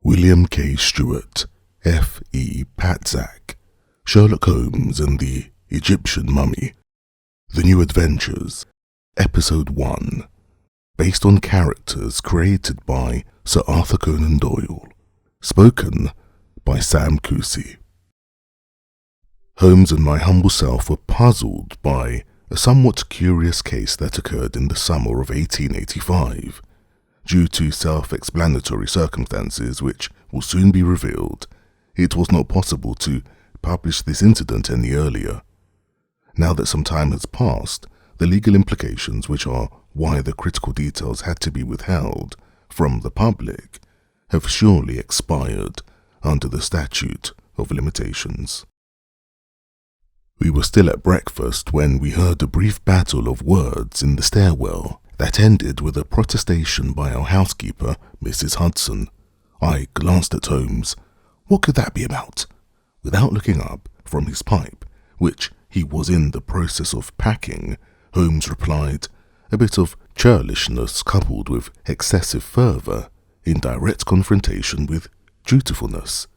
William K. Stewart, F.E. Patzak, Sherlock Holmes and the Egyptian Mummy. The New Adventures, Episode 1, based on characters created by Sir Arthur Conan Doyle, spoken by Sam Kusi. Holmes and my humble self were puzzled by a somewhat curious case that occurred in the summer of 1885. Due to self-explanatory circumstances which will soon be revealed, it was not possible to publish this incident any earlier. Now that some time has passed, the legal implications, which are why the critical details had to be withheld from the public, have surely expired under the statute of limitations. We were still at breakfast when we heard a brief battle of words in the stairwell that ended with a protestation by our housekeeper, Mrs. Hudson. I glanced at Holmes. What could that be about? Without looking up from his pipe, which he was in the process of packing, Holmes replied, a bit of churlishness coupled with excessive fervour, in direct confrontation with dutifulness.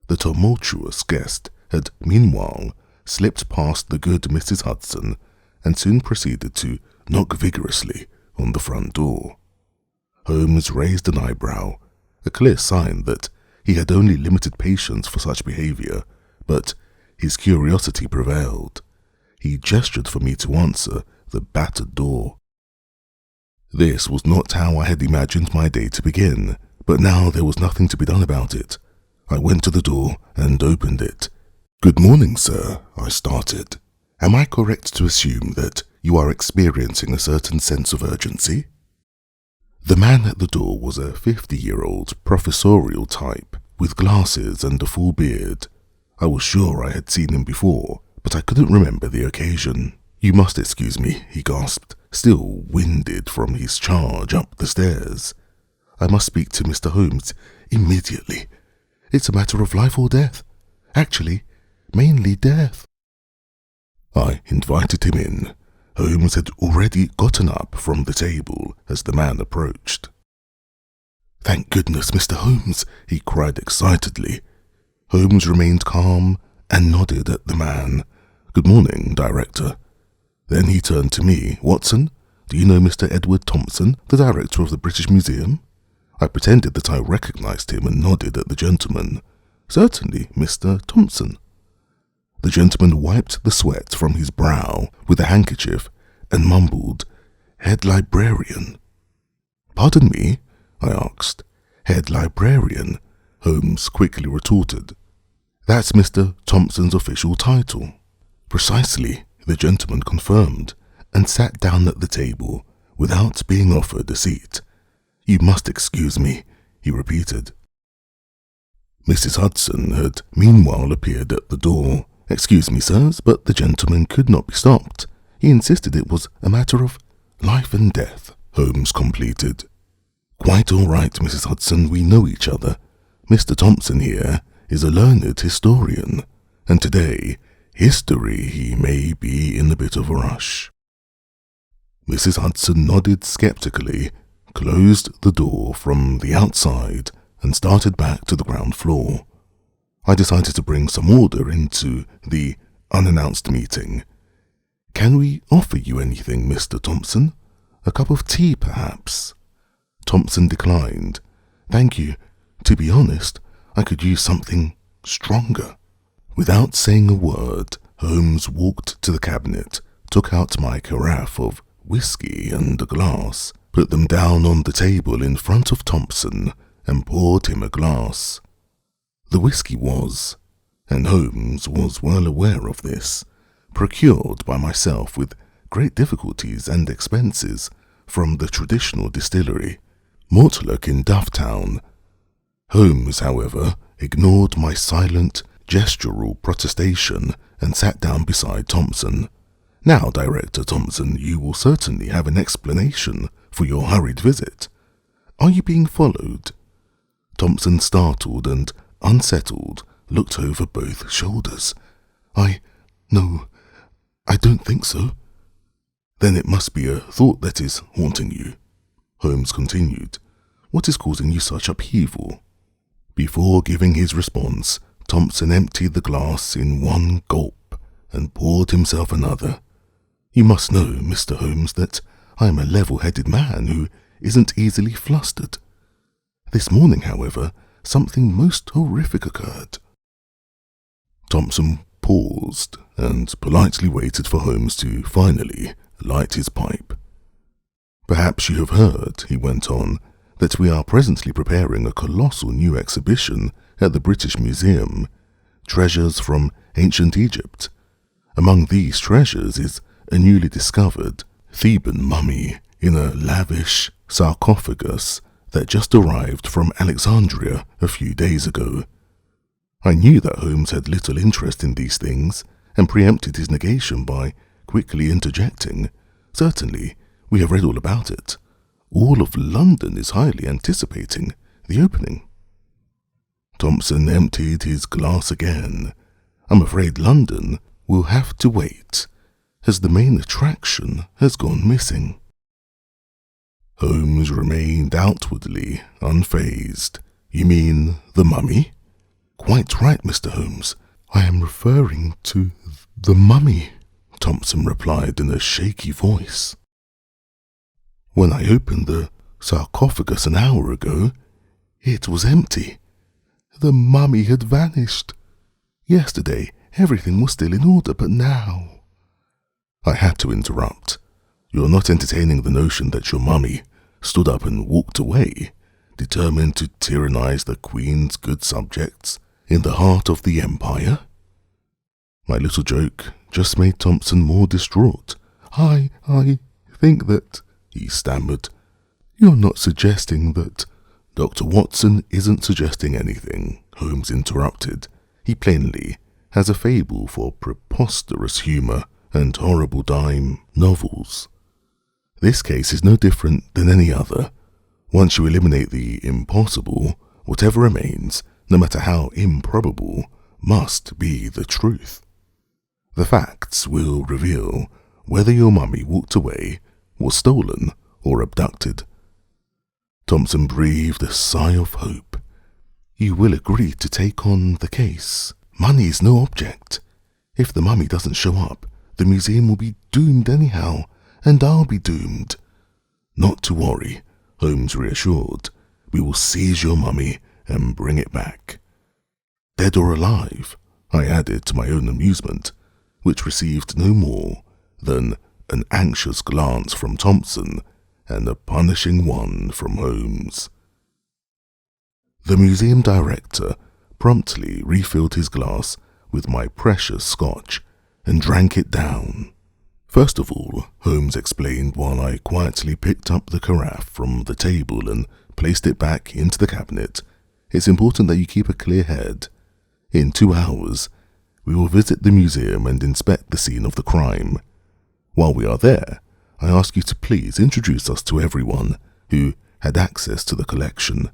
The tumultuous guest had meanwhile slipped past the good Mrs. Hudson and soon proceeded to knock vigorously on the front door. Holmes raised an eyebrow, a clear sign that he had only limited patience for such behaviour, but his curiosity prevailed. He gestured for me to answer the battered door. This was not how I had imagined my day to begin, but now there was nothing to be done about it. I went to the door and opened it. "Good morning, sir," I started. "Am I correct to assume that you are experiencing a certain sense of urgency?" The man at the door was a 50-year-old professorial type, with glasses and a full beard. I was sure I had seen him before, but I couldn't remember the occasion. "You must excuse me," he gasped, still winded from his charge up the stairs. "I must speak to Mr. Holmes immediately. It's a matter of life or death. Actually, mainly death." I invited him in. Holmes had already gotten up from the table as the man approached. "Thank goodness, Mr. Holmes," he cried excitedly. Holmes remained calm and nodded at the man. "Good morning, Director." Then he turned to me. "Watson, do you know Mr. Edward Thompson, the Director of the British Museum?" I pretended that I recognized him and nodded at the gentleman. "Certainly, Mr. Thompson." The gentleman wiped the sweat from his brow with a handkerchief and mumbled, "Head librarian." "Pardon me?" I asked. "Head librarian," Holmes quickly retorted. "That's Mr. Thompson's official title." "Precisely," the gentleman confirmed, and sat down at the table without being offered a seat. "You must excuse me," he repeated. Mrs. Hudson had meanwhile appeared at the door. "Excuse me, sirs, but the gentleman could not be stopped. He insisted it was a matter of life and death," Holmes completed. "Quite all right, Mrs. Hudson, we know each other. Mr. Thompson here is a learned historian, and today, history he may be in a bit of a rush." Mrs. Hudson nodded skeptically, closed the door from the outside, and started back to the ground floor. I decided to bring some order into the unannounced meeting. "Can we offer you anything, Mr. Thompson? A cup of tea, perhaps?" Thompson declined. "Thank you. To be honest, I could use something stronger." Without saying a word, Holmes walked to the cabinet, took out my carafe of whiskey and a glass, put them down on the table in front of Thompson, and poured him a glass. The whiskey was, and Holmes was well aware of this, procured by myself with great difficulties and expenses from the traditional distillery, Mortlake in Dufftown. Holmes, however, ignored my silent, gestural protestation and sat down beside Thompson. "Now, Director Thompson, you will certainly have an explanation for your hurried visit. Are you being followed?" Thompson, startled and unsettled, looked over both shoulders. No, I don't think so." "Then it must be a thought that is haunting you," Holmes continued. "What is causing you such upheaval?" Before giving his response, Thompson emptied the glass in one gulp and poured himself another. You must know, Mr. Holmes, that I am a level-headed man who isn't easily flustered. This morning, however, something most horrific occurred. Thompson paused and politely waited for Holmes to finally light his pipe. Perhaps you have heard, he went on, that we are presently preparing a colossal new exhibition at the British Museum, Treasures from Ancient Egypt. Among these treasures is a newly discovered Theban mummy in a lavish sarcophagus that just arrived from Alexandria a few days ago. I knew that Holmes had little interest in these things and preempted his negation by quickly interjecting, "Certainly, we have read all about it. All of London is highly anticipating the opening." Thompson emptied his glass again. "I'm afraid London will have to wait, as the main attraction has gone missing." Holmes remained outwardly unfazed. "You mean the mummy?" "Quite right, Mr. Holmes. I am referring to the mummy," Thompson replied in a shaky voice. "When I opened the sarcophagus an hour ago, it was empty. The mummy had vanished. Yesterday, everything was still in order, but now—" I had to interrupt. "You're not entertaining the notion that your mummy stood up and walked away, determined to tyrannize the Queen's good subjects in the heart of the Empire?" My little joke just made Thompson more distraught. I think that," he stammered. "You're not suggesting that—" "Dr. Watson isn't suggesting anything," Holmes interrupted. "He plainly has a fable for preposterous humour and horrible dime novels. This case is no different than any other. Once you eliminate the impossible, whatever remains, no matter how improbable, must be the truth. The facts will reveal whether your mummy walked away, was stolen, or abducted." Thompson breathed a sigh of hope. "You will agree to take on the case. Money is no object. If the mummy doesn't show up, the museum will be doomed anyhow, and I'll be doomed." "Not to worry," Holmes reassured. "We will seize your mummy and bring it back. Dead or alive," I added to my own amusement, which received no more than an anxious glance from Thompson and a punishing one from Holmes. The museum director promptly refilled his glass with my precious scotch and drank it down. "First of all," Holmes explained while I quietly picked up the carafe from the table and placed it back into the cabinet, "it's important that you keep a clear head. In 2 hours, we will visit the museum and inspect the scene of the crime. While we are there, I ask you to please introduce us to everyone who had access to the collection."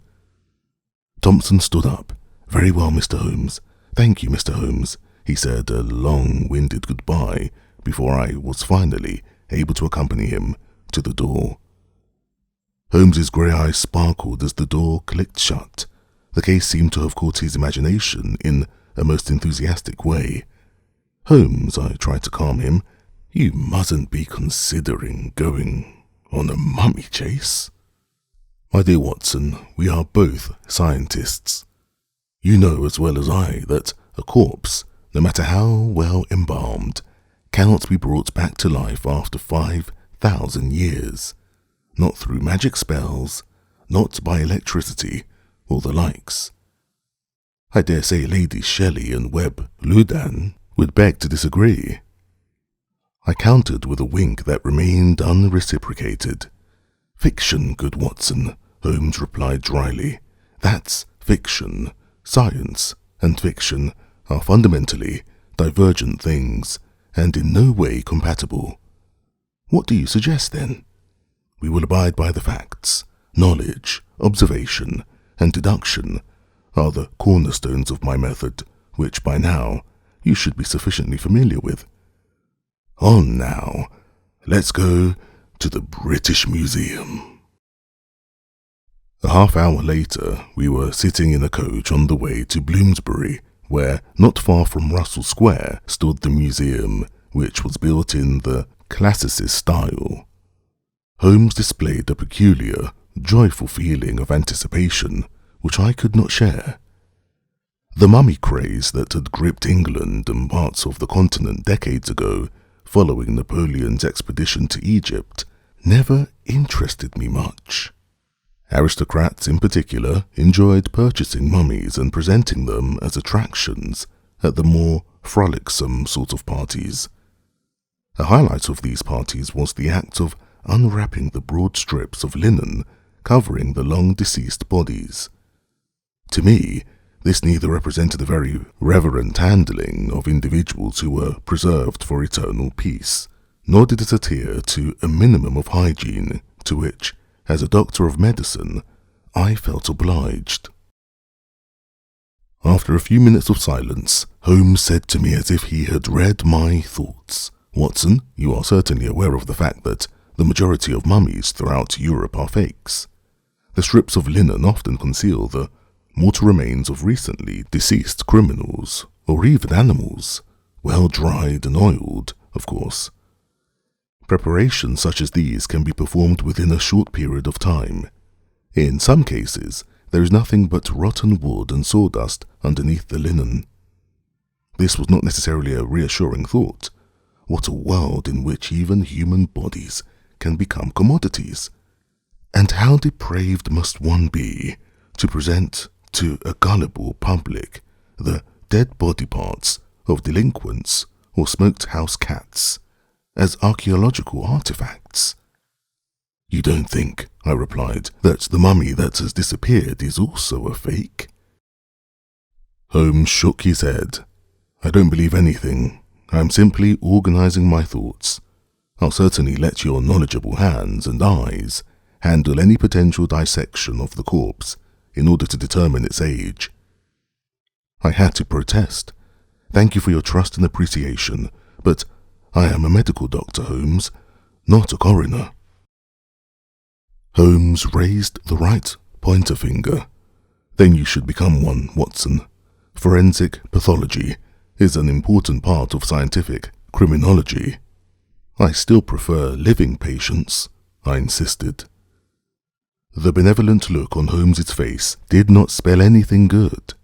Thompson stood up. "Very well, Mr. Holmes. Thank you, Mr. Holmes," he said a long-winded goodbye before I was finally able to accompany him to the door. Holmes's grey eyes sparkled as the door clicked shut. The case seemed to have caught his imagination in a most enthusiastic way. "Holmes," I tried to calm him, "you mustn't be considering going on a mummy chase." "My dear Watson, we are both scientists. You know as well as I that a corpse, no matter how well embalmed, cannot be brought back to life after 5,000 years. Not through magic spells, not by electricity, or the likes. I dare say Ladies Shelley and Webb Ludan would beg to disagree." I countered with a wink that remained unreciprocated. "Fiction, good Watson," Holmes replied dryly. "That's fiction. Science and fiction are fundamentally divergent things and in no way compatible. What do you suggest, then?" "We will abide by the facts. Knowledge, observation, and deduction are the cornerstones of my method, which by now you should be sufficiently familiar with. On now, let's go to the British Museum." A half-hour later, we were sitting in a coach on the way to Bloomsbury, where, not far from Russell Square, stood the museum, which was built in the classicist style. Holmes displayed a peculiar, joyful feeling of anticipation, which I could not share. The mummy craze that had gripped England and parts of the continent decades ago, following Napoleon's expedition to Egypt, never interested me much. Aristocrats in particular enjoyed purchasing mummies and presenting them as attractions at the more frolicsome sort of parties. A highlight of these parties was the act of unwrapping the broad strips of linen covering the long-deceased bodies. To me, this neither represented a very reverent handling of individuals who were preserved for eternal peace, nor did it adhere to a minimum of hygiene to which, as a doctor of medicine, I felt obliged. After a few minutes of silence, Holmes said to me as if he had read my thoughts, "Watson, you are certainly aware of the fact that the majority of mummies throughout Europe are fakes. The strips of linen often conceal the mortal remains of recently deceased criminals, or even animals, well dried and oiled, of course. Preparations such as these can be performed within a short period of time. In some cases, there is nothing but rotten wood and sawdust underneath the linen." This was not necessarily a reassuring thought. What a world in which even human bodies can become commodities! And how depraved must one be to present to a gullible public the dead body parts of delinquents or smoked house cats as archaeological artifacts? "You don't think," I replied, "that the mummy that has disappeared is also a fake?" Holmes shook his head. "I don't believe anything. I am simply organizing my thoughts. I'll certainly let your knowledgeable hands and eyes handle any potential dissection of the corpse in order to determine its age." I had to protest. "Thank you for your trust and appreciation, but I am a medical doctor, Holmes, not a coroner." Holmes raised the right pointer finger. "Then you should become one, Watson. Forensic pathology is an important part of scientific criminology." "I still prefer living patients," I insisted. The benevolent look on Holmes's face did not spell anything good.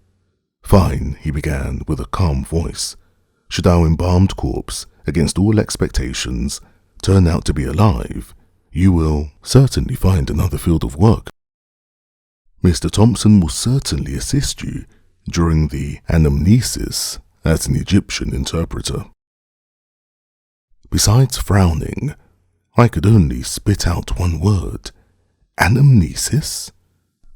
"Fine," he began with a calm voice. "Should our embalmed corpse, against all expectations, turn out to be alive, you will certainly find another field of work. Mr. Thompson will certainly assist you during the anamnesis as an Egyptian interpreter." Besides frowning, I could only spit out one word. "Anamnesis?"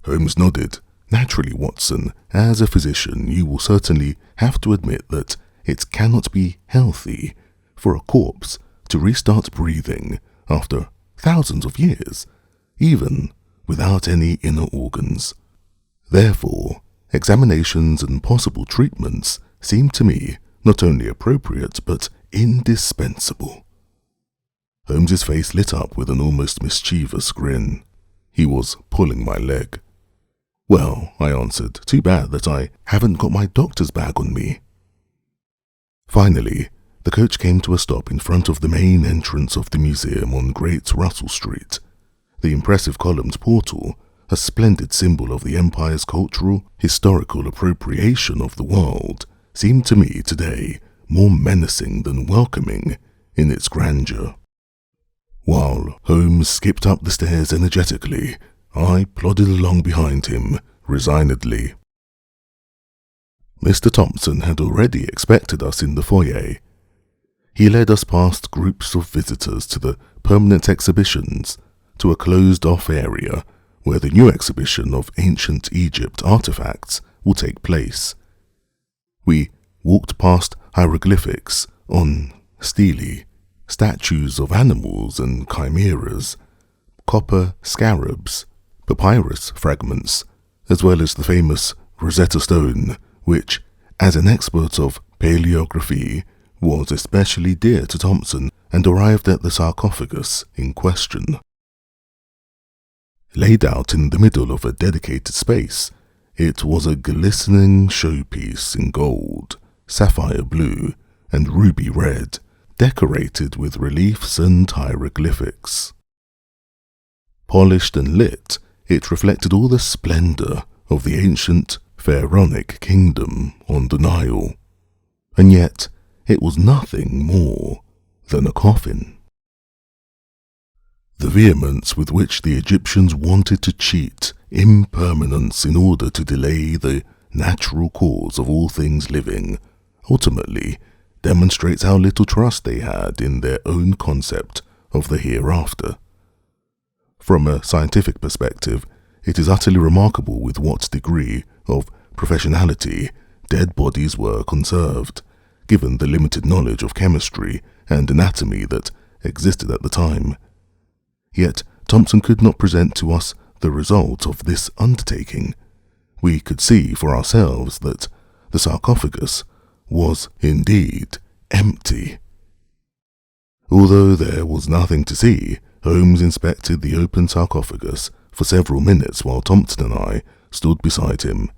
Holmes nodded. "Naturally, Watson, as a physician, you will certainly have to admit that it cannot be healthy for a corpse to restart breathing after thousands of years, even without any inner organs. Therefore, examinations and possible treatments seem to me not only appropriate but indispensable." Holmes's face lit up with an almost mischievous grin. He was pulling my leg. "Well," I answered, "too bad that I haven't got my doctor's bag on me." Finally, the coach came to a stop in front of the main entrance of the museum on Great Russell Street. The impressive columned portal, a splendid symbol of the empire's cultural, historical appropriation of the world, seemed to me today more menacing than welcoming in its grandeur. While Holmes skipped up the stairs energetically, I plodded along behind him, resignedly. Mr. Thompson had already expected us in the foyer. He led us past groups of visitors to the permanent exhibitions, to a closed-off area where the new exhibition of ancient Egypt artifacts will take place. We walked past hieroglyphics on stelae, statues of animals and chimeras, copper scarabs, papyrus fragments, as well as the famous Rosetta Stone, which, as an expert of paleography, was especially dear to Thompson and arrived at the sarcophagus in question. Laid out in the middle of a dedicated space, it was a glistening showpiece in gold, sapphire blue, and ruby red, decorated with reliefs and hieroglyphics. Polished and lit, it reflected all the splendor of the ancient pharaonic kingdom on the Nile, and yet it was nothing more than a coffin. The vehemence with which the Egyptians wanted to cheat impermanence in order to delay the natural cause of all things living ultimately demonstrates how little trust they had in their own concept of the hereafter. From a scientific perspective, it is utterly remarkable with what degree of professionality dead bodies were conserved, given the limited knowledge of chemistry and anatomy that existed at the time. Yet Thompson could not present to us the result of this undertaking. We could see for ourselves that the sarcophagus was indeed empty. Although there was nothing to see, Holmes inspected the open sarcophagus for several minutes while Thompson and I stood beside him.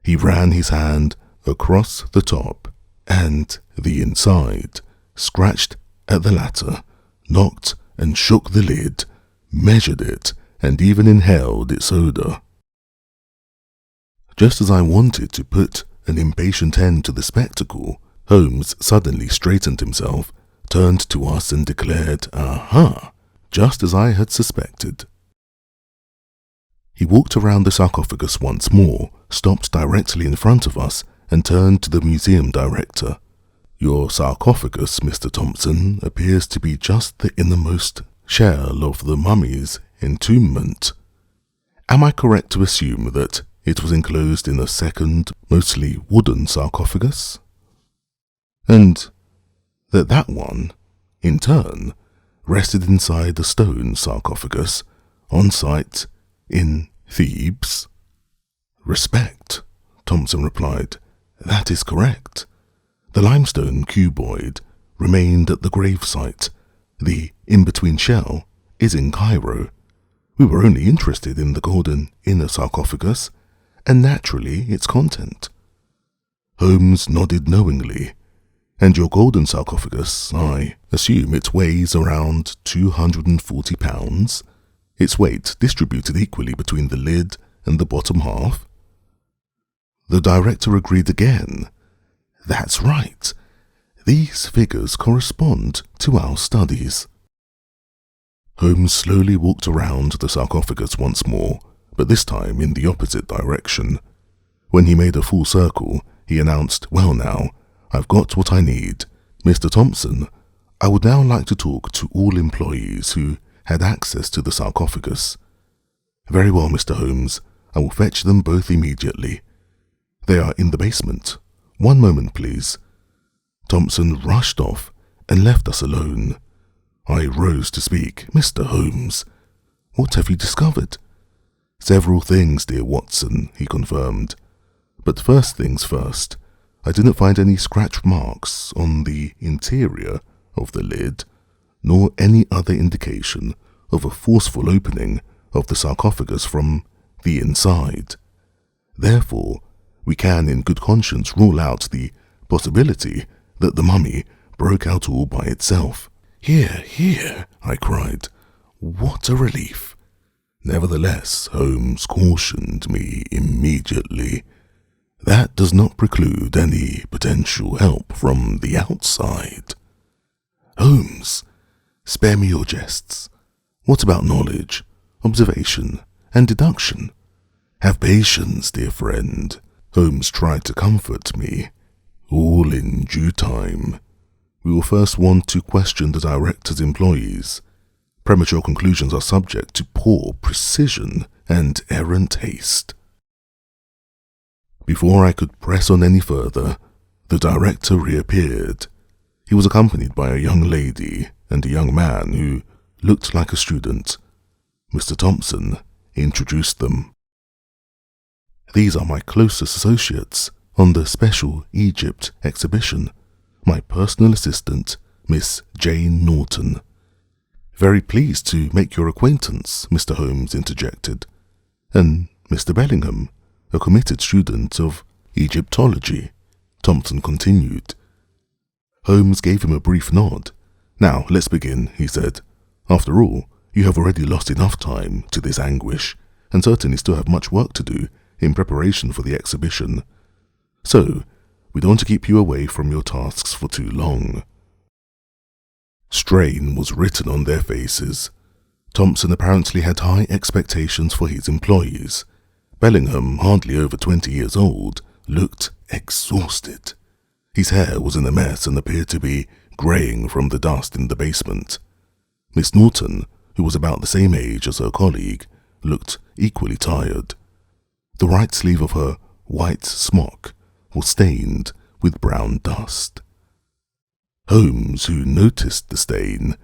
He ran his hand across the top and the inside, scratched at the latter, knocked and shook the lid, measured it, and even inhaled its odor. Just as I wanted to put an impatient end to the spectacle, Holmes suddenly straightened himself, turned to us and declared, "Aha!" just as I had suspected. He walked around the sarcophagus once more, stopped directly in front of us, and turned to the museum director. "Your sarcophagus, Mr. Thompson, appears to be just the innermost shell of the mummy's entombment. Am I correct to assume that it was enclosed in a second, mostly wooden sarcophagus? And that one, in turn, rested inside the stone sarcophagus on site in Thebes?" "Respect," Thompson replied. "That is correct. The limestone cuboid remained at the gravesite. The in-between shell is in Cairo. We were only interested in the golden inner sarcophagus, and naturally its content." Holmes nodded knowingly. "And your golden sarcophagus, I assume it weighs around 240 pounds, its weight distributed equally between the lid and the bottom half?" The director agreed again. "That's right. These figures correspond to our studies." Holmes slowly walked around the sarcophagus once more, but this time in the opposite direction. When he made a full circle, he announced, "Well now, I've got what I need. Mr. Thompson, I would now like to talk to all employees who had access to the sarcophagus." "Very well, Mr. Holmes. I will fetch them both immediately. They are in the basement. One moment, please." Thompson rushed off and left us alone. I rose to speak. "Mr. Holmes, what have you discovered?" "Several things, dear Watson," he confirmed. "But first things first, I didn't find any scratch marks on the interior of the lid, nor any other indication of a forceful opening of the sarcophagus from the inside. Therefore, we can in good conscience rule out the possibility that the mummy broke out all by itself." "Hear, hear," I cried. "What a relief." Nevertheless, Holmes cautioned me immediately. "That does not preclude any potential help from the outside." "Holmes, spare me your jests. What about knowledge, observation, and deduction?" "Have patience, dear friend." Holmes tried to comfort me. "All in due time. We will first want to question the director's employees. Premature conclusions are subject to poor precision and errant haste." Before I could press on any further, the director reappeared. He was accompanied by a young lady and a young man who looked like a student. Mr. Thompson introduced them. "These are my closest associates on the Special Egypt exhibition. My personal assistant, Miss Jane Norton." Very pleased to make your acquaintance, Mr. Holmes interjected. And Mr. Bellingham, a committed student of Egyptology, Thompson continued. Holmes gave him a brief nod. Now, let's begin, he said. After all, you have already lost enough time to this anguish, and certainly still have much work to do in preparation for the exhibition. So, we don't want to keep you away from your tasks for too long. Strain was written on their faces. Thompson apparently had high expectations for his employees. Bellingham, hardly over 20 years old, looked exhausted. His hair was in a mess and appeared to be greying from the dust in the basement. Miss Norton, who was about the same age as her colleague, looked equally tired. The right sleeve of her white smock was stained with brown dust. Holmes, who noticed the stain,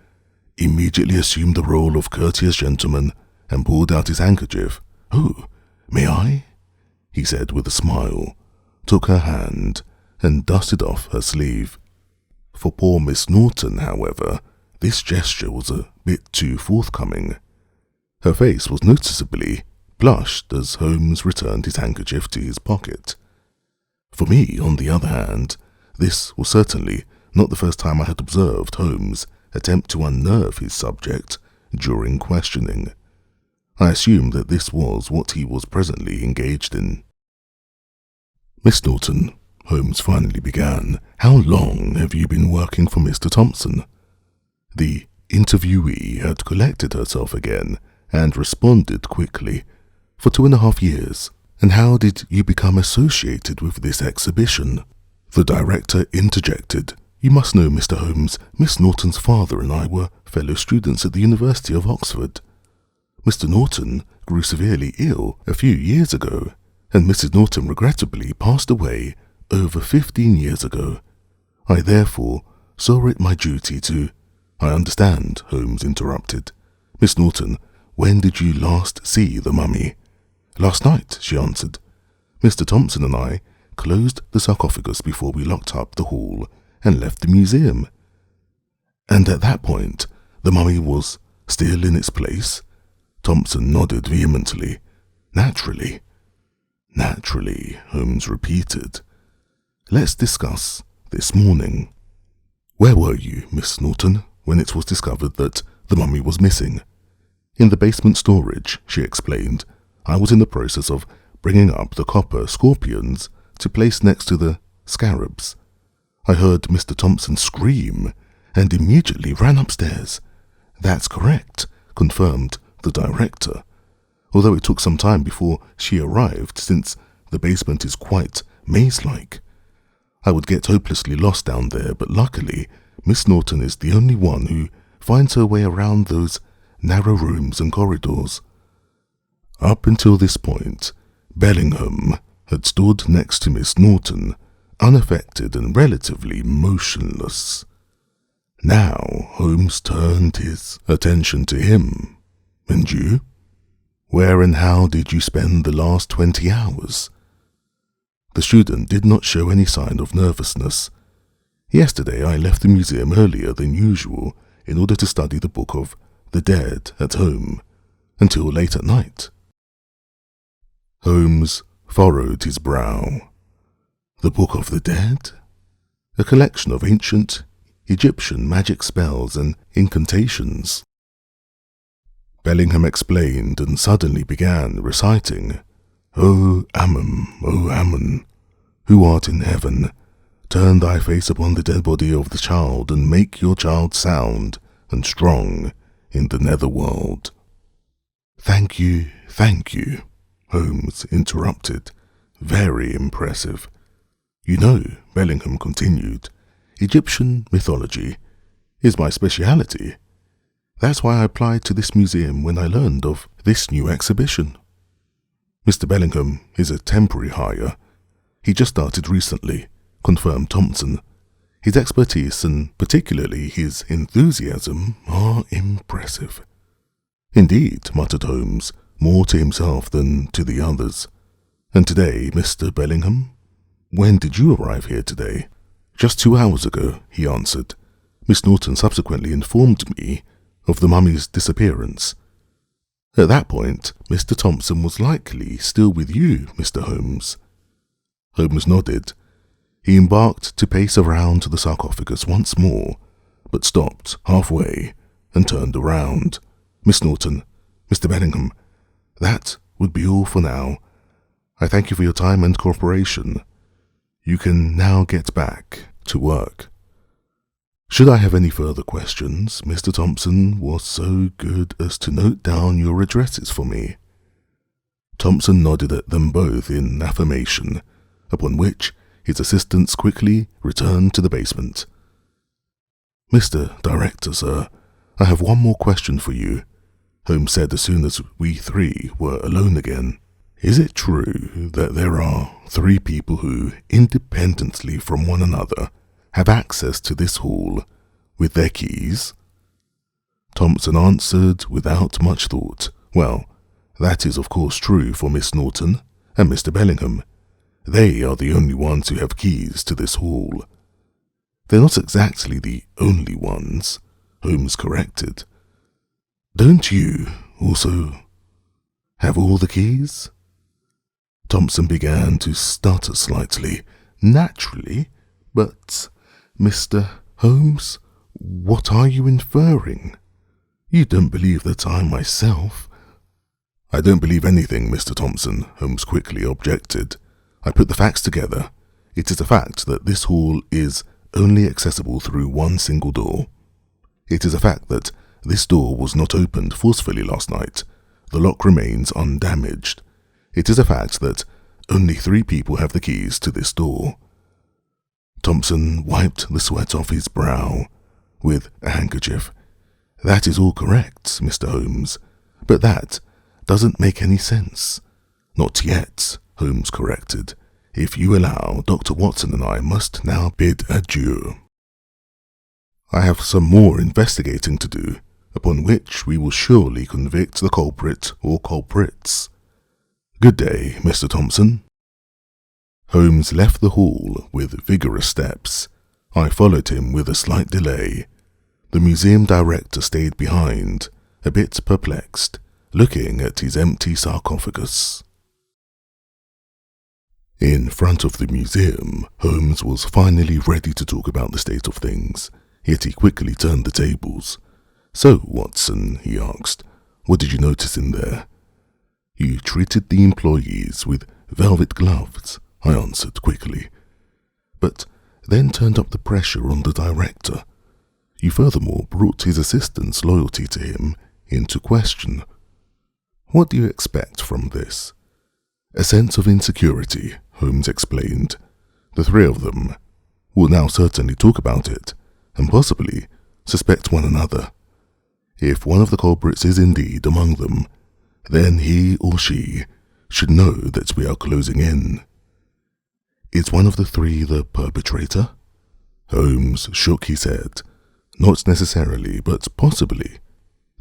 immediately assumed the role of courteous gentleman and pulled out his handkerchief. "Oh, may I?" he said with a smile, took her hand and dusted off her sleeve. For poor Miss Norton, however, this gesture was a bit too forthcoming. Her face was noticeably blushed as Holmes returned his handkerchief to his pocket. For me, on the other hand, this was certainly not the first time I had observed Holmes attempt to unnerve his subject during questioning. I assumed that this was what he was presently engaged in. "Miss Norton," Holmes finally began, "how long have you been working for Mr. Thompson?" The interviewee had collected herself again and responded quickly. "For 2.5 years. And how did you become associated with this exhibition?" The director interjected. "You must know, Mr. Holmes, Miss Norton's father and I were fellow students at the University of Oxford. Mr. Norton grew severely ill a few years ago, and Mrs. Norton regrettably passed away over 15 years ago. I therefore saw it my duty to—" "I understand," Holmes interrupted. "Miss Norton, when did you last see the mummy?" "Last night," she answered. "Mr. Thompson and I closed the sarcophagus before we locked up the hall and left the museum." "And at that point, the mummy was still in its place?" Thompson nodded vehemently. "Naturally." "Naturally," Holmes repeated. "Let's discuss this morning. Where were you, Miss Norton, when it was discovered that the mummy was missing?" "In the basement storage," she explained. "I was in the process of bringing up the copper scorpions to place next to the scarabs. I heard Mr. Thompson scream and immediately ran upstairs." "That's correct," confirmed the director, although it took some time before she arrived since the basement is quite maze-like. I would get hopelessly lost down there, but luckily Miss Norton is the only one who finds her way around those narrow rooms and corridors." Up until this point, Bellingham had stood next to Miss Norton, unaffected and relatively motionless. Now Holmes turned his attention to him. "And you? Where and how did you spend the last 20 hours? The student did not show any sign of nervousness. "Yesterday I left the museum earlier than usual in order to study the Book of the Dead at home, until late at night." Holmes furrowed his brow. The Book of the Dead? A collection of ancient Egyptian magic spells and incantations. Bellingham explained and suddenly began reciting, O Ammon, who art in heaven, turn thy face upon the dead body of the child and make your child sound and strong in the netherworld." Thank you, Holmes interrupted. "Very impressive. You know," Bellingham continued, "Egyptian mythology is my speciality. That's why I applied to this museum when I learned of this new exhibition." "Mr. Bellingham is a temporary hire. He just started recently," confirmed Thompson. "His expertise and particularly his enthusiasm are impressive." "Indeed," muttered Holmes, more to himself than to the others. "And today, Mr. Bellingham? When did you arrive here today?" "Just 2 hours ago," he answered. "Miss Norton subsequently informed me of the mummy's disappearance. At that point, Mr. Thompson was likely still with you, Mr. Holmes. Holmes nodded. He embarked to pace around the sarcophagus once more, but stopped halfway and turned around. Miss Norton, Mr. Bellingham, that would be all for now. I thank you for your time and cooperation. You can now get back to work. Should I have any further questions, Mr. Thompson was so good as to note down your addresses for me. Thompson nodded at them both in affirmation, upon which his assistants quickly returned to the basement. Mr. Director, sir, I have one more question for you, Holmes said as soon as we three were alone again. Is it true that there are 3 people who, independently from one another, have access to this hall with their keys? Thompson answered without much thought. Well, that is of course true for Miss Norton and Mr. Bellingham. They are the only ones who have keys to this hall. They're not exactly the only ones, Holmes corrected. Don't you also have all the keys? Thompson began to stutter slightly. Naturally, but Mr. Holmes, what are you inferring? You don't believe that I myself... I don't believe anything, Mr. Thompson, Holmes quickly objected. I put the facts together. It is a fact that this hall is only accessible through one single door. It is a fact that this door was not opened forcefully last night. The lock remains undamaged. It is a fact that only 3 people have the keys to this door. Thompson wiped the sweat off his brow with a handkerchief. That is all correct, Mr. Holmes, but that doesn't make any sense. Not yet, Holmes corrected. If you allow, Dr. Watson and I must now bid adieu. I have some more investigating to do, upon which we will surely convict the culprit or culprits. Good day, Mr. Thompson. Holmes left the hall with vigorous steps. I followed him with a slight delay. The museum director stayed behind, a bit perplexed, looking at his empty sarcophagus. In front of the museum, Holmes was finally ready to talk about the state of things, yet he quickly turned the tables. So, Watson, he asked, what did you notice in there? You treated the employees with velvet gloves, I answered quickly, but then turned up the pressure on the director. You furthermore brought his assistant's loyalty to him into question. What do you expect from this? A sense of insecurity, Holmes explained. The 3 of them will now certainly talk about it, and possibly suspect one another. If one of the culprits is indeed among them, then he or she should know that we are closing in. Is one of the 3 the perpetrator? Holmes shook his head. Not necessarily, but possibly.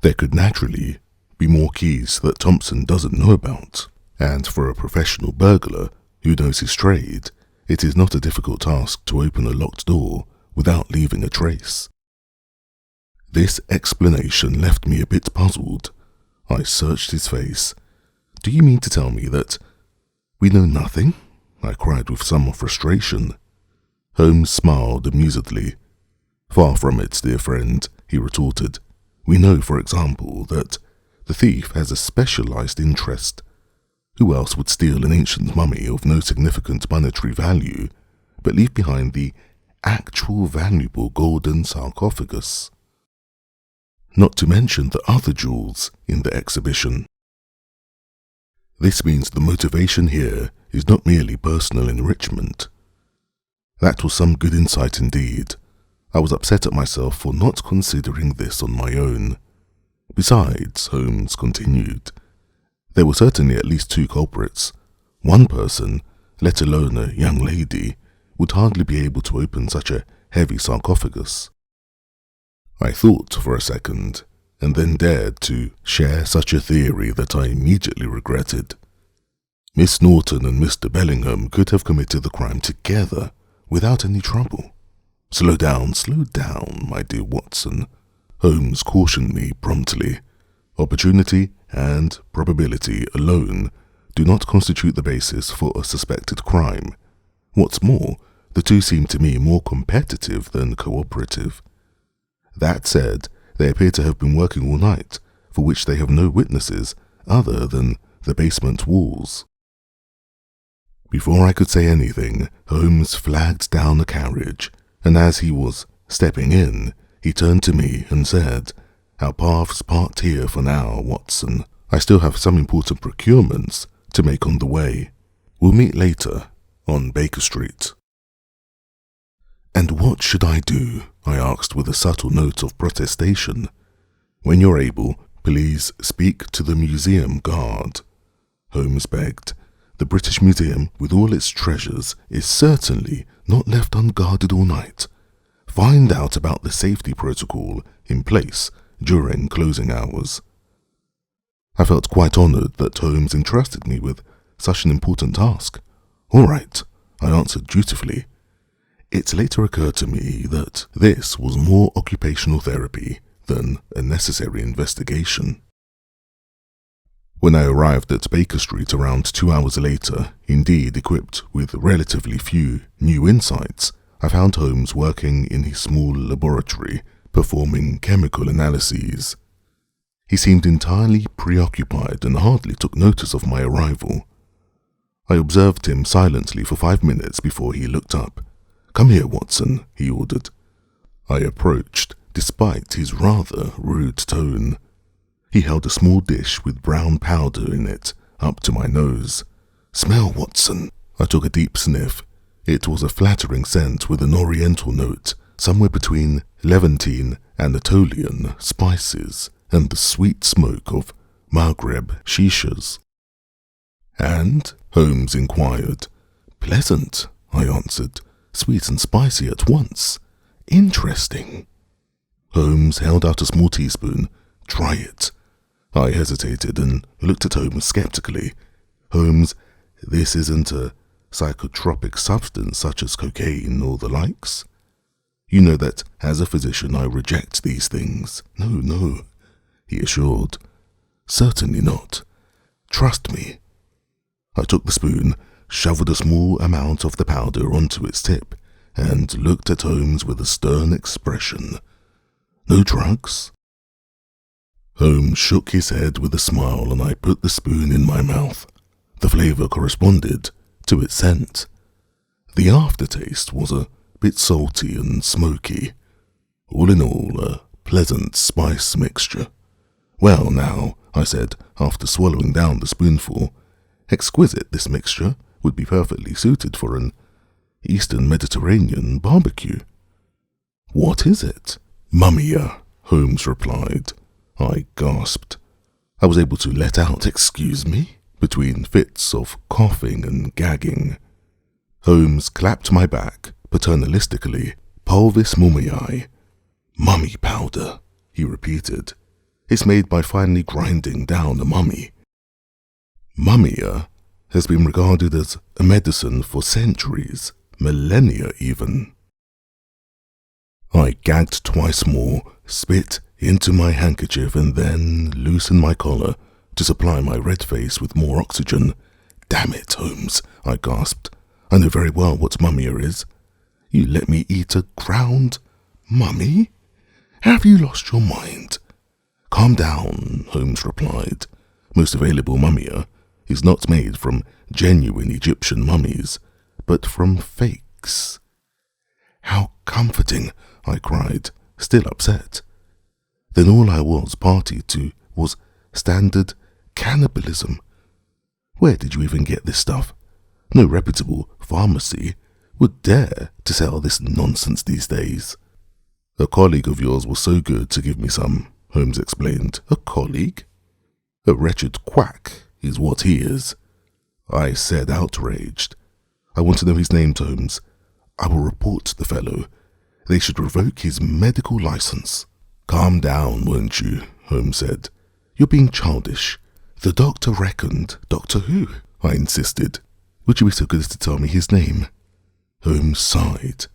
There could naturally be more keys that Thompson doesn't know about, and for a professional burglar who knows his trade, it is not a difficult task to open a locked door without leaving a trace. This explanation left me a bit puzzled. I searched his face. Do you mean to tell me that we know nothing? I cried with some frustration. Holmes smiled amusedly. Far from it, dear friend, he retorted. We know, for example, that the thief has a specialized interest. Who else would steal an ancient mummy of no significant monetary value, but leave behind the actual valuable golden sarcophagus? Not to mention the other jewels in the exhibition. This means the motivation here is not merely personal enrichment. That was some good insight indeed. I was upset at myself for not considering this on my own. Besides, Holmes continued, there were certainly at least 2 culprits. One person, let alone a young lady, would hardly be able to open such a heavy sarcophagus. I thought for a second, and then dared to share such a theory that I immediately regretted. Miss Norton and Mr. Bellingham could have committed the crime together without any trouble. Slow down, my dear Watson. Holmes cautioned me promptly. Opportunity and probability alone do not constitute the basis for a suspected crime. What's more, the two seem to me more competitive than cooperative. That said, they appear to have been working all night, for which they have no witnesses other than the basement walls. Before I could say anything, Holmes flagged down a carriage, and as he was stepping in, he turned to me and said, "Our paths part here for now, Watson. I still have some important procurements to make on the way. We'll meet later on Baker Street." "And what should I do?" I asked with a subtle note of protestation. "When you're able, please speak to the museum guard," Holmes begged. "The British Museum, with all its treasures, is certainly not left unguarded all night. Find out about the safety protocol in place during closing hours." I felt quite honoured that Holmes entrusted me with such an important task. "All right," I answered dutifully. It later occurred to me that this was more occupational therapy than a necessary investigation. When I arrived at Baker Street around 2 hours later, indeed equipped with relatively few new insights, I found Holmes working in his small laboratory, performing chemical analyses. He seemed entirely preoccupied and hardly took notice of my arrival. I observed him silently for 5 minutes before he looked up. "Come here, Watson," he ordered. I approached, despite his rather rude tone. He held a small dish with brown powder in it up to my nose. "Smell, Watson." I took a deep sniff. It was a flattering scent with an oriental note, somewhere between Levantine and Anatolian spices and the sweet smoke of Maghreb shishas. "And?" Holmes inquired. "Pleasant," I answered. "Sweet and spicy at once. Interesting." Holmes held out a small teaspoon. "Try it." I hesitated and looked at Holmes skeptically. "Holmes, this isn't a psychotropic substance such as cocaine or the likes? You know that as a physician I reject these things." No, he assured. "Certainly not. Trust me." I took the spoon, shoveled a small amount of the powder onto its tip, and looked at Holmes with a stern expression. "No drugs?" Holmes shook his head with a smile, and I put the spoon in my mouth. The flavour corresponded to its scent. The aftertaste was a bit salty and smoky. All in all, a pleasant spice mixture. "Well now," I said, after swallowing down the spoonful, "exquisite this mixture. Would be perfectly suited for an Eastern Mediterranean barbecue." "What is it?" "Mummia," Holmes replied. I gasped. I was able to let out "excuse me" between fits of coughing and gagging. Holmes clapped my back paternalistically. "Pulvis mummiae." "Mummy powder," he repeated. "It's made by finely grinding down a mummy." Mummia has been regarded as a medicine for centuries, millennia even. I gagged twice more, spit into my handkerchief, and then loosened my collar to supply my red face with more oxygen. "Damn it, Holmes," I gasped. "I know very well what mummia is. You let me eat a ground mummy? Have you lost your mind?" "Calm down," Holmes replied. "Most available mummia is not made from genuine Egyptian mummies, but from fakes." "How comforting," I cried, still upset. Then all I was party to was standard cannibalism. Where did you even get this stuff? No reputable pharmacy would dare to sell this nonsense these days. "A colleague of yours was so good to give me some," Holmes explained. "A colleague? A wretched quack is what he is," I said, outraged. "I want to know his name, Holmes. I will report the fellow. They should revoke his medical license." "Calm down, won't you?" Holmes said. "You're being childish. The doctor reckoned." "Doctor who?" I insisted. "Would you be so good as to tell me his name?" Holmes sighed.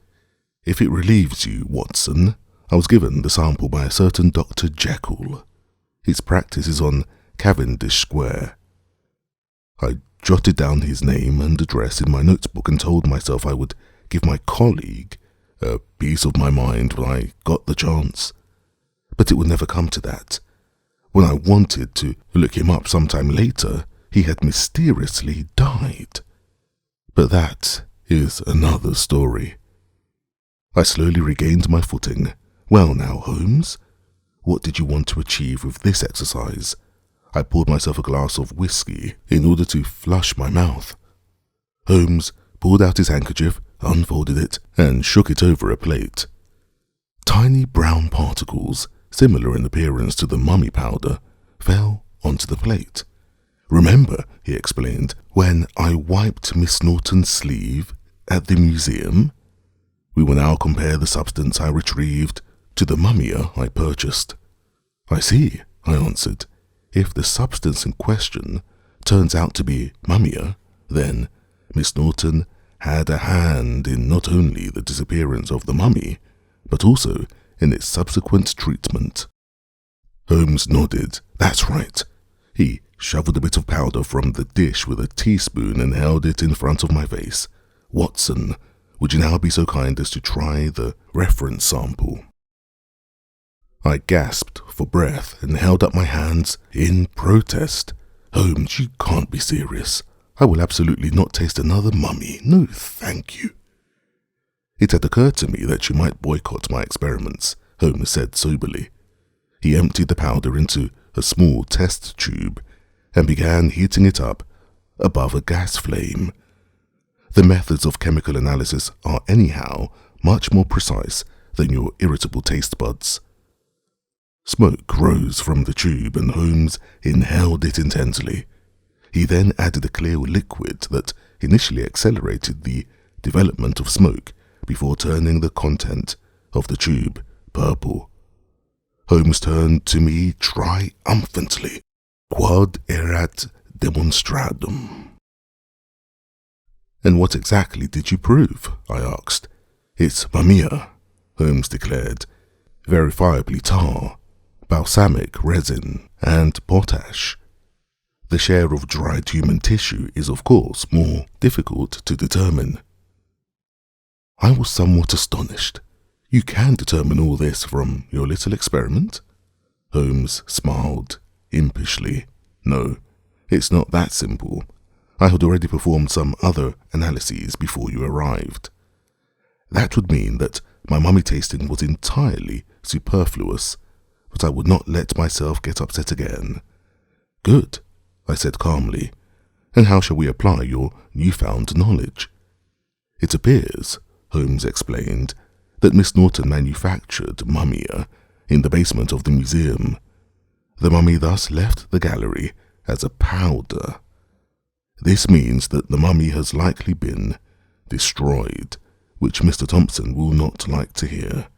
"If it relieves you, Watson, I was given the sample by a certain Dr. Jekyll. His practice is on Cavendish Square. I jotted down his name and address in my notebook and told myself I would give my colleague a piece of my mind when I got the chance. But it would never come to that. When I wanted to look him up sometime later, he had mysteriously died. But that is another story. I slowly regained my footing. Well now, Holmes, what did you want to achieve with this exercise? I poured myself a glass of whiskey in order to flush my mouth. Holmes pulled out his handkerchief, unfolded it, and shook it over a plate. Tiny brown particles, similar in appearance to the mummy powder, fell onto the plate. Remember, he explained, when I wiped Miss Norton's sleeve at the museum? We will now compare the substance I retrieved to the mummia I purchased. I see, I answered. If the substance in question turns out to be mummia, then Miss Norton had a hand in not only the disappearance of the mummy, but also in its subsequent treatment. Holmes nodded. That's right. He shoveled a bit of powder from the dish with a teaspoon and held it in front of my face. Watson, would you now be so kind as to try the reference sample? I gasped for breath and held up my hands in protest. Holmes, you can't be serious. I will absolutely not taste another mummy. No, thank you. It had occurred to me that you might boycott my experiments, Holmes said soberly. He emptied the powder into a small test tube and began heating it up above a gas flame. The methods of chemical analysis are anyhow much more precise than your irritable taste buds. Smoke rose from the tube and Holmes inhaled it intensely. He then added a clear liquid that initially accelerated the development of smoke before turning the content of the tube purple. Holmes turned to me triumphantly. Quod erat demonstradum. And what exactly did you prove? I asked. It's mummia, Holmes declared. Verifiably tar, balsamic resin, and potash. The share of dried human tissue is, of course, more difficult to determine. I was somewhat astonished. You can determine all this from your little experiment? Holmes smiled impishly. No, it's not that simple. I had already performed some other analyses before you arrived. That would mean that my mummy tasting was entirely superfluous, but I would not let myself get upset again. Good, I said calmly. And how shall we apply your newfound knowledge? It appears, Holmes explained, that Miss Norton manufactured mummia in the basement of the museum. The mummy thus left the gallery as a powder. This means that the mummy has likely been destroyed, which Mr. Thompson will not like to hear.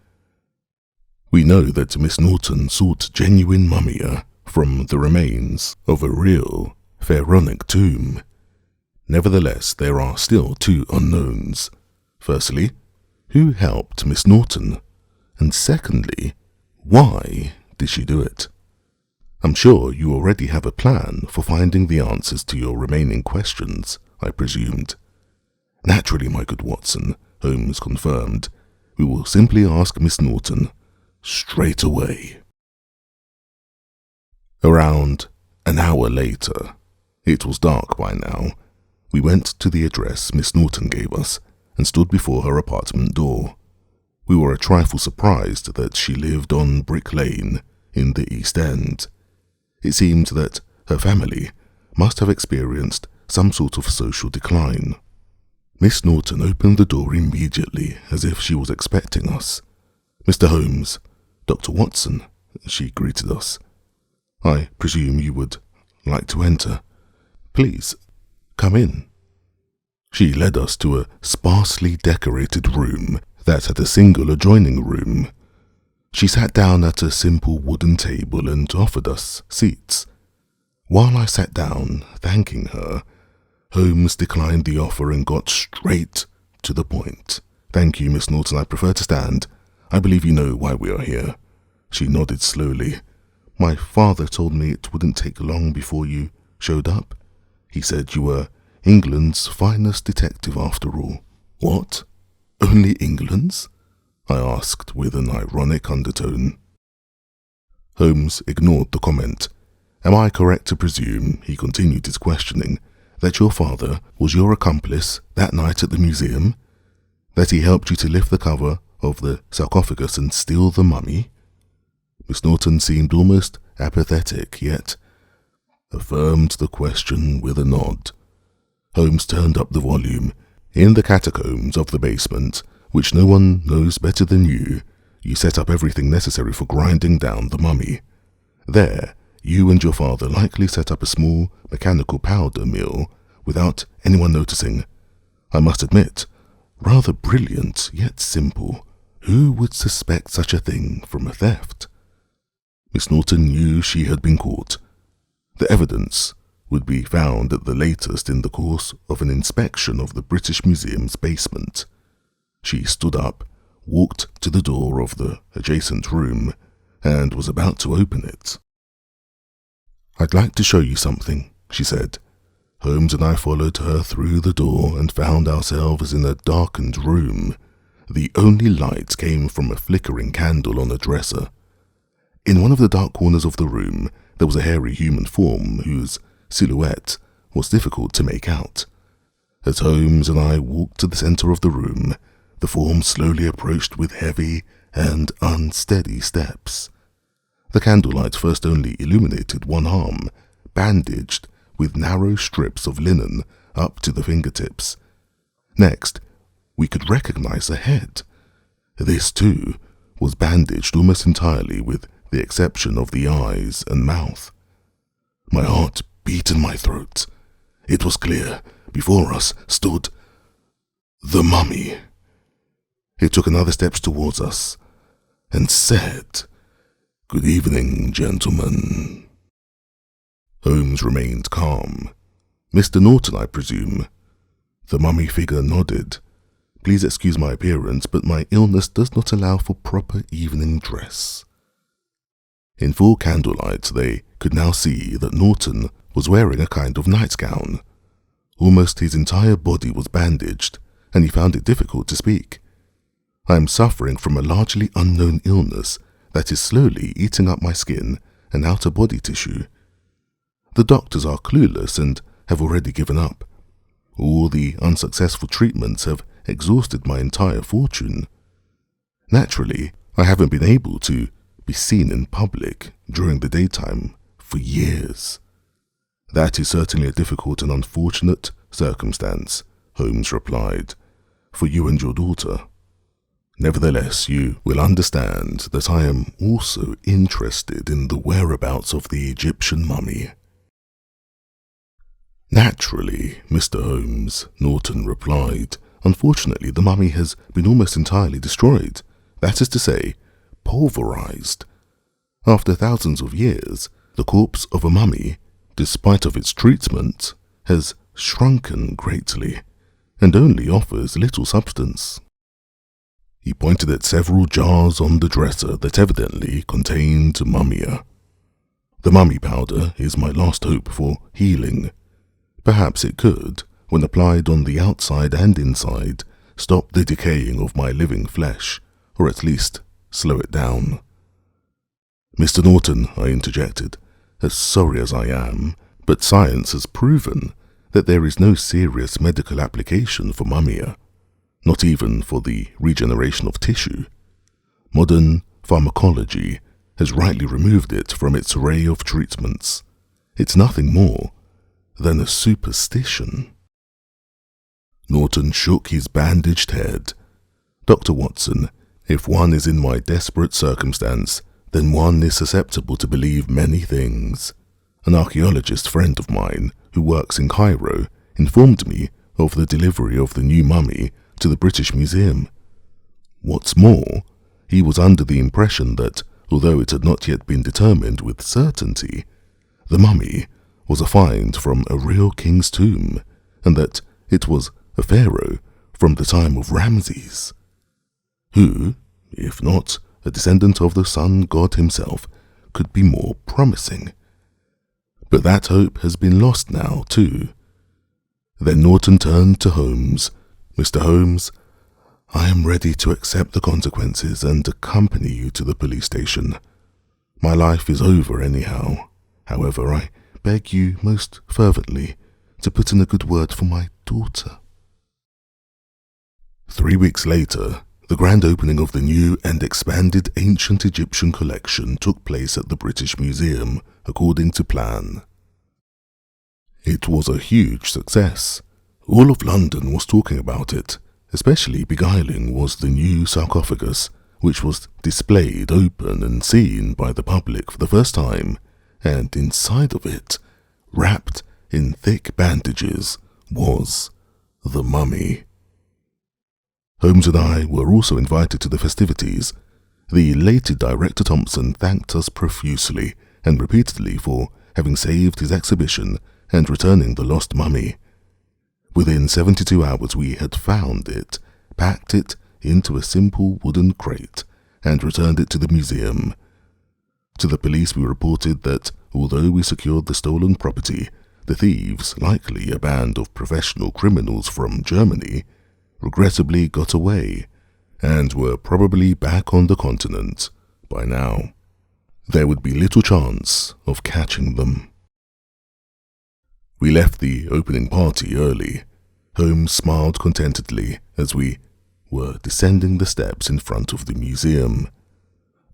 We know that Miss Norton sought genuine mummia from the remains of a real pharaonic tomb. Nevertheless, there are still two unknowns. Firstly, who helped Miss Norton? And secondly, why did she do it? I'm sure you already have a plan for finding the answers to your remaining questions, I presumed. Naturally, my good Watson, Holmes confirmed. We will simply ask Miss Norton straight away. Around an hour later, it was dark by now, we went to the address Miss Norton gave us and stood before her apartment door. We were a trifle surprised that she lived on Brick Lane in the East End. It seemed that her family must have experienced some sort of social decline. Miss Norton opened the door immediately as if she was expecting us. Mr. Holmes, Dr. Watson, she greeted us. I presume you would like to enter. Please, come in. She led us to a sparsely decorated room that had a single adjoining room. She sat down at a simple wooden table and offered us seats. While I sat down, thanking her, Holmes declined the offer and got straight to the point. Thank you, Miss Norton, I prefer to stand. I believe you know why we are here." She nodded slowly. "My father told me it wouldn't take long before you showed up. He said you were England's finest detective after all." "What? Only England's?" I asked with an ironic undertone. Holmes ignored the comment. "Am I correct to presume," he continued his questioning, "that your father was your accomplice that night at the museum? That he helped you to lift the cover of the sarcophagus and steal the mummy?" Miss Norton seemed almost apathetic, yet affirmed the question with a nod. Holmes turned up the volume. "In the catacombs of the basement, which no one knows better than you set up everything necessary for grinding down the mummy. There, you and your father likely set up a small mechanical powder mill without anyone noticing. I must admit, rather brilliant, yet simple. Who would suspect such a thing from a theft?" Miss Norton knew she had been caught. The evidence would be found at the latest in the course of an inspection of the British Museum's basement. She stood up, walked to the door of the adjacent room, and was about to open it. "I'd like to show you something," she said. Holmes and I followed her through the door and found ourselves in a darkened room. The only light came from a flickering candle on a dresser. In one of the dark corners of the room, there was a hairy human form whose silhouette was difficult to make out. As Holmes and I walked to the center of the room, the form slowly approached with heavy and unsteady steps. The candlelight first only illuminated one arm, bandaged with narrow strips of linen up to the fingertips. Next, we could recognize a head. This, too, was bandaged almost entirely with the exception of the eyes and mouth. My heart beat in my throat. It was clear. Before us stood the mummy. It took another step towards us and said, "Good evening, gentlemen." Holmes remained calm. "Mr. Norton, I presume?" The mummy figure nodded. "Please excuse my appearance, but my illness does not allow for proper evening dress." In full candlelight, they could now see that Norton was wearing a kind of nightgown. Almost his entire body was bandaged, and he found it difficult to speak. "I am suffering from a largely unknown illness that is slowly eating up my skin and outer body tissue. The doctors are clueless and have already given up. All the unsuccessful treatments have exhausted my entire fortune. Naturally, I haven't been able to be seen in public during the daytime for years." "That is certainly a difficult and unfortunate circumstance," Holmes replied, "for you and your daughter. Nevertheless, you will understand that I am also interested in the whereabouts of the Egyptian mummy." "Naturally, Mr. Holmes," Norton replied. "Unfortunately, the mummy has been almost entirely destroyed. That is to say, pulverized. After thousands of years, the corpse of a mummy, despite of its treatment, has shrunken greatly and only offers little substance." He pointed at several jars on the dresser that evidently contained mummia. "The mummy powder is my last hope for healing. Perhaps it could, when applied on the outside and inside, stop the decaying of my living flesh, or at least slow it down." "Mr. Norton," I interjected, "as sorry as I am, but science has proven that there is no serious medical application for mummia, not even for the regeneration of tissue. Modern pharmacology has rightly removed it from its array of treatments. It's nothing more than a superstition." Norton shook his bandaged head. "Dr. Watson, if one is in my desperate circumstance, then one is susceptible to believe many things. An archaeologist friend of mine who works in Cairo informed me of the delivery of the new mummy to the British Museum. What's more, he was under the impression that, although it had not yet been determined with certainty, the mummy was a find from a real king's tomb, and that it was a pharaoh from the time of Ramses." "Who, if not a descendant of the sun god himself, could be more promising. But that hope has been lost now, too. Then Norton turned to Holmes. "Mr. Holmes, I am ready to accept the consequences and accompany you to the police station. My life is over anyhow. However, I beg you most fervently to put in a good word for my daughter." 3 weeks later, the grand opening of the new and expanded ancient Egyptian collection took place at the British Museum, according to plan. It was a huge success. All of London was talking about it. Especially beguiling was the new sarcophagus, which was displayed open and seen by the public for the first time, and inside of it, wrapped in thick bandages, was the mummy. Holmes and I were also invited to the festivities. The elated director Thompson thanked us profusely and repeatedly for having saved his exhibition and returning the lost mummy. Within 72 hours we had found it, packed it into a simple wooden crate, and returned it to the museum. To the police we reported that, although we secured the stolen property, the thieves, likely a band of professional criminals from Germany, regrettably got away, and were probably back on the continent by now. There would be little chance of catching them. We left the opening party early. Holmes smiled contentedly as we were descending the steps in front of the museum.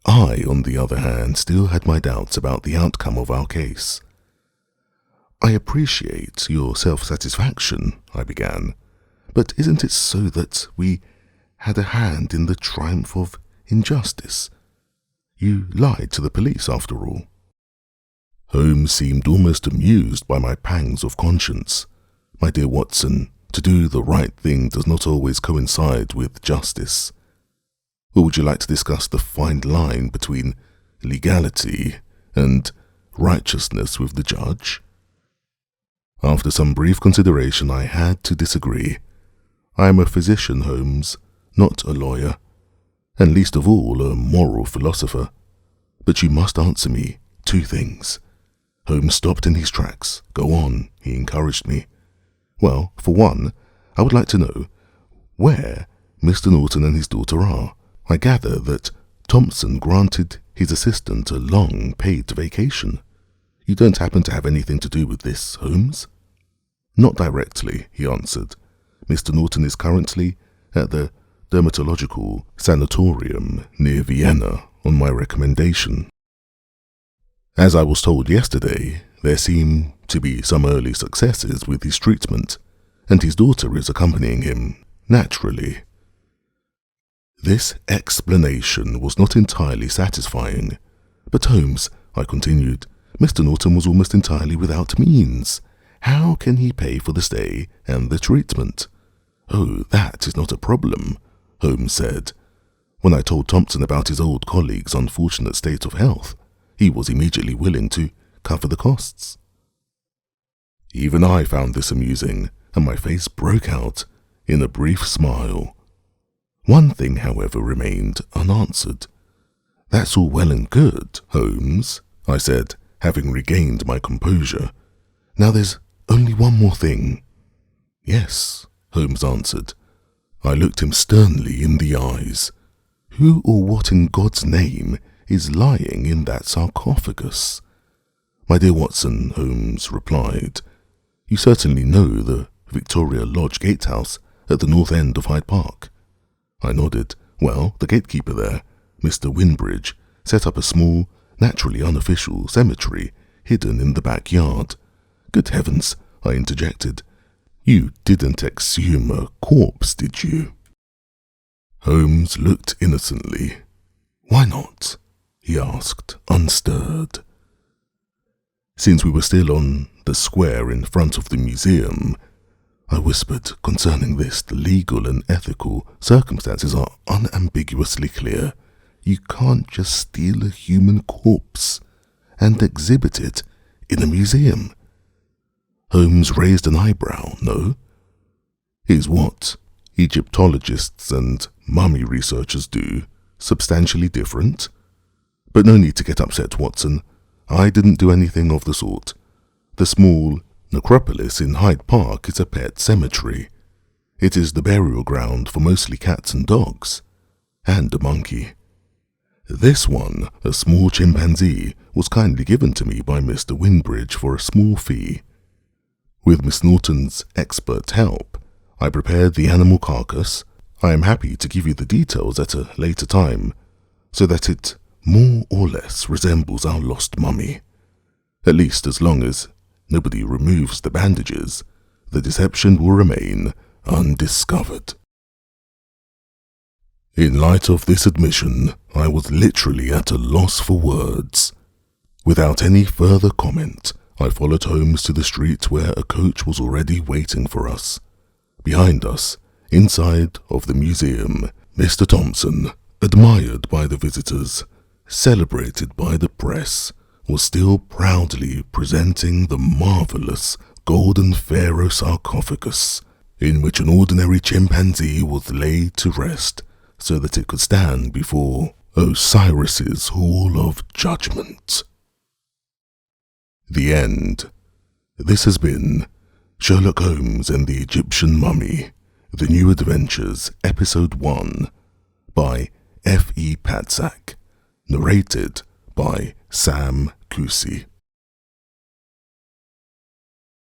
I, on the other hand, still had my doubts about the outcome of our case. "I appreciate your self-satisfaction," I began, "but isn't it so that we had a hand in the triumph of injustice? You lied to the police, after all." Holmes seemed almost amused by my pangs of conscience. "My dear Watson, to do the right thing does not always coincide with justice. Or would you like to discuss the fine line between legality and righteousness with the judge?" After some brief consideration, I had to disagree. "I am a physician, Holmes, not a lawyer, and least of all a moral philosopher. But you must answer me 2 things. Holmes stopped in his tracks. "Go on," he encouraged me. "Well, for one, I would like to know where Mr. Norton and his daughter are. I gather that Thompson granted his assistant a long paid vacation. You don't happen to have anything to do with this, Holmes?" "Not directly," he answered. "Mr. Norton is currently at the dermatological sanatorium near Vienna on my recommendation. As I was told yesterday, there seem to be some early successes with his treatment, and his daughter is accompanying him, naturally." This explanation was not entirely satisfying. "But Holmes," I continued, "Mr. Norton was almost entirely without means. How can he pay for the stay and the treatment?" "Oh, that is not a problem," Holmes said. "When I told Thompson about his old colleague's unfortunate state of health, he was immediately willing to cover the costs." Even I found this amusing, and my face broke out in a brief smile. One thing, however, remained unanswered. "That's all well and good, Holmes," I said, having regained my composure. "Now there's only one more thing." "Yes," Holmes answered. I looked him sternly in the eyes. "Who or what in God's name is lying in that sarcophagus?" "My dear Watson," Holmes replied, "you certainly know the Victoria Lodge gatehouse at the north end of Hyde Park." I nodded. "Well, the gatekeeper there, Mr. Winbridge, set up a small, naturally unofficial cemetery hidden in the backyard." "Good heavens," I interjected. "You didn't exhume a corpse, did you?" Holmes looked innocently. "Why not?" he asked, unstirred. Since we were still on the square in front of the museum, I whispered, "Concerning this, the legal and ethical circumstances are unambiguously clear. You can't just steal a human corpse and exhibit it in a museum." Holmes raised an eyebrow. "No? Is what Egyptologists and mummy researchers do substantially different? But no need to get upset, Watson. I didn't do anything of the sort. The small necropolis in Hyde Park is a pet cemetery. It is the burial ground for mostly cats and dogs, and a monkey. This one, a small chimpanzee, was kindly given to me by Mr. Winbridge for a small fee. With Miss Norton's expert help, I prepared the animal carcass. I am happy to give you the details at a later time, so that it more or less resembles our lost mummy. At least as long as nobody removes the bandages, the deception will remain undiscovered. In light of this admission, I was literally at a loss for words. Without any further comment, I followed Holmes to the street where a coach was already waiting for us. Behind us, inside of the museum, Mr. Thompson, admired by the visitors, celebrated by the press, was still proudly presenting the marvelous golden pharaoh sarcophagus, in which an ordinary chimpanzee was laid to rest so that it could stand before Osiris's Hall of Judgment. The end. This has been Sherlock Holmes and the Egyptian Mummy, The New Adventures, Episode 1, by F. E. Patzak, narrated by Sam Kusi.